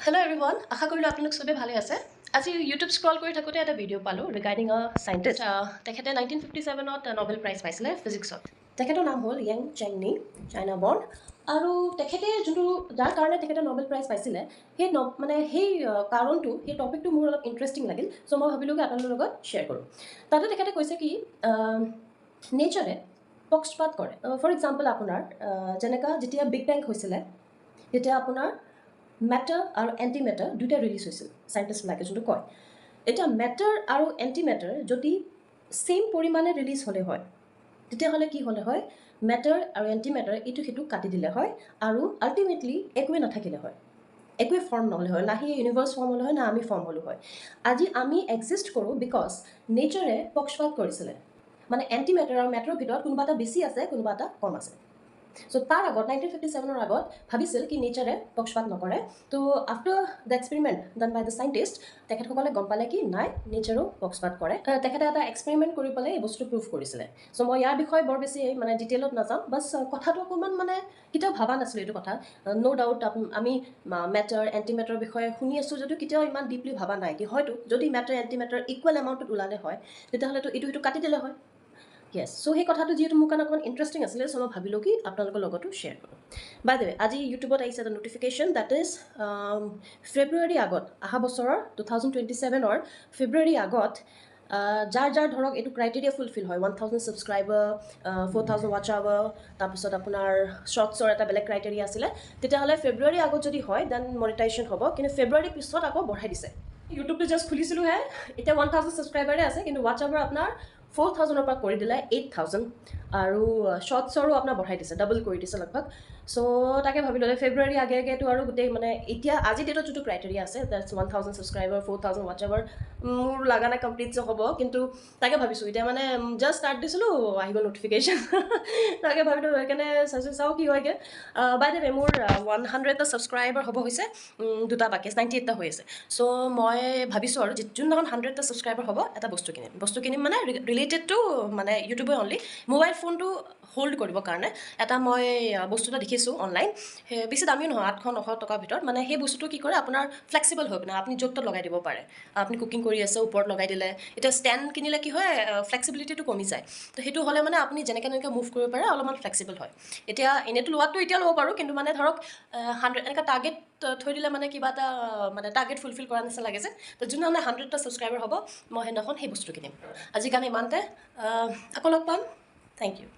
Hello everyone, আশা কৰিলো আপোনালোক সবে ভালে আছে। আজি ইউটিউব স্ক্ৰল কৰি থাকোতে এটা ভিডিঅ' পালো ৰিগাৰ্ডিং আ সাইন্টিষ্ট। তেখেতে 1957ত নোবেল প্ৰাইজ পাইছিলে ফিজিক্সত। তেখেতৰ নাম হ'ল ইয়াং চেং-নিং, চাইনা বৰ্ণ। আৰু তেখেতে যোনটো যাৰ কাৰণে তেখেতে নোবেল প্ৰাইজ পাইছিলে সেই সেই কাৰণটো সেই টপিকটো মোৰ অলপ ইণ্টাৰেষ্টিং লাগিল, চ' মই ভাবিলোঁ কি আপোনালোকৰ লগত শ্বেয়াৰ কৰোঁ। তাতে তেখেতে কৈছে কি নেচাৰে পক্ষপাত কৰে। ফৰ এক্সাম্পল আপোনাৰ যেনেকুৱা যেতিয়া বিগ বেং হৈছিলে তেতিয়া আপোনাৰ মেটাৰ আৰু এণ্টি মেটাৰ দুটা ৰিলিজ হৈছিল চাইণ্টিষ্টবিলাকে যোনটো কয়। এতিয়া মেটাৰ আৰু এণ্টি মেটাৰ যদি ছেইম পৰিমাণে ৰিলিজ হ'লে হয় তেতিয়াহ'লে কি হ'লে হয়, মেটাৰ আৰু এণ্টি মেটাৰ ইটো সিটোক কাটি দিলে হয় আৰু আল্টিমেটলি একোৱে নাথাকিলে হয়, একোৱে ফৰ্ম নহ'লে হয়, না সি ইউনিভাৰ্ছ ফৰ্ম হ'লে হয় না আমি ফৰ্ম হ'লোঁ হয়। আজি আমি এক্সিষ্ট কৰোঁ বিকজ নেচাৰে পক্ষপাত কৰিছিলে, মানে এণ্টি মেটাৰ আৰু মেটাৰৰ ভিতৰত কোনোবা এটা বেছি আছে কোনোবা এটা কম আছে। চ' তাৰ আগত 1957ৰ আগত ভাবিছিল কি নেচাৰে পক্ষপাত নকৰে। তো after the experiment done by the scientist তেখেতসকলে গম পালে কি নাই, নেচাৰো পক্ষপাত কৰে। তেখেতে এটা এক্সপেৰিমেণ্ট কৰি পেলাই এই বস্তুটো প্ৰুভ কৰিছিলে। চ' মই ইয়াৰ বিষয়ে বৰ বেছি ডিটেইলত নাযাওঁ, বাছ কথাটো অকণমান কেতিয়াও ভবা নাছিলোঁ এইটো কথা। ন' ডাউট আমি মেটাৰ এণ্টি মেটাৰৰ বিষয়ে শুনি আছোঁ যদিও কেতিয়াও ইমান ডিপলি ভবা নাই কি হয়তো যদি মেটাৰ এণ্টি মেটাৰ ইকুৱেল এমাউণ্টত ওলালে হয় তেতিয়াহ'লেতো ইটো সিটো কাটি দিলে হয়। য়েছ, চ' সেই কথাটো যিহেতু মোৰ কাৰণে অকণমান ইণ্টাৰেষ্টিং আছিলে, চ' মই ভাবিলোঁ কি আপোনালোকৰ লগতো শ্বেয়াৰ কৰোঁ। বাই দ্য ৱে, আজি ইউটিউবত আহিছে এটা নটিফিকেশ্যন দেট ইজ ফেব্ৰুৱাৰী আগত, অহা বছৰৰ 2027ৰ ফেব্ৰুৱাৰী আগত যাৰ ধৰক এইটো ক্ৰাইটেৰিয়া ফুলফিল হয়, 1000 ছাবস্ক্ৰাইবাৰ, 4000 ৱাটছ আৱাৰ, তাৰপিছত আপোনাৰ শ্বৰ্টছৰ এটা বেলেগ ক্ৰাইটেৰিয়া আছিলে, তেতিয়াহ'লে ফেব্ৰুৱাৰী আগত যদি হয় দেন মনিটাইজেশ্যন হ'ব। কিন্তু ফেব্ৰুৱাৰীৰ পিছত আকৌ বঢ়াই দিছে। ইউটিউবটো জাষ্ট খুলিছিলোঁহে, এতিয়া 1000 ছাবস্ক্ৰাইবাৰে আছে, কিন্তু ৱাটছ আৱাৰ আপোনাৰ 4000ৰ পৰা কৰি দিলে 8000 আৰু শ্বৰ্টছৰো আপোনাৰ বঢ়াই দিছে, ডাবল কৰি দিছে লগভগ। চ' তাকে ভাবি ল'লে ফেব্ৰুৱাৰী আগেতো আৰু গোটেই এতিয়া আজি ডেটত যিটো ক্ৰাইটেৰিয়া আছে দেটছ 1000 ছাবস্ক্ৰাইবাৰ, 4000 ৱাটছ আৱাৰ, মোৰ লগা নাই কমপ্লিট যে হ'ব, কিন্তু তাকে ভাবিছোঁ এতিয়া জাষ্ট ষ্টাৰ্ট দিছিলোঁ আহিব নটিফিকেশ্যন। তাকে ভাবিলোঁ সেইকাৰণে চাওঁ কি হয়গৈ। বাই দ্য ৱে, মোৰ 100টা ছাবস্ক্ৰাইবাৰ হ'ব হৈছে, দুটা বাকী 98টা হৈ আছে। চ' মই ভাবিছোঁ আৰু যোনদিনাখন 100টা ছাবস্ক্ৰাইবাৰ হ'ব এটা বস্তু কিনিম ৰিলেটেড টু ইউটিউবে অনলি, মোবাইল ফোনটো হোল্ড কৰিবৰ কাৰণে এটা মই বস্তু এটা দেখিছোঁ অনলাইন, বেছি দামীও নহয়, 800-900 টকাৰ ভিতৰত। সেই বস্তুটো কি কৰে আপোনাৰ ফ্লেক্সিবল হৈ পিনে আপুনি য'ত ত'ত লগাই দিব পাৰে। আপুনি কুকিং কৰি আছে ওপৰত লগাই দিলে, এতিয়া ষ্টেণ্ড কিনিলে কি হয় ফ্লেক্সিবিলিটিটো কমি যায়, তো সেইটো হ'লে আপুনি যেনেকৈ মুভ কৰিব পাৰে, অলপমান ফ্লেক্সিবল হয়। এতিয়া এনেইতো লোৱাটো এতিয়া ল'ব পাৰোঁ, কিন্তু ধৰক 100 এনেকৈ টাৰ্গেট থৈ দিলে কিবা এটা টাৰ্গেট ফুলফিল কৰা নিচিনা লাগে যে, তো যোনদিনা 100টা ছাবস্ক্ৰাইবাৰ হ'ব মই সেইদিনাখন সেই বস্তু কিনিম। আজিৰ কাৰণে ইমানতে, আকৌ লগ পাম, থেংক ইউ।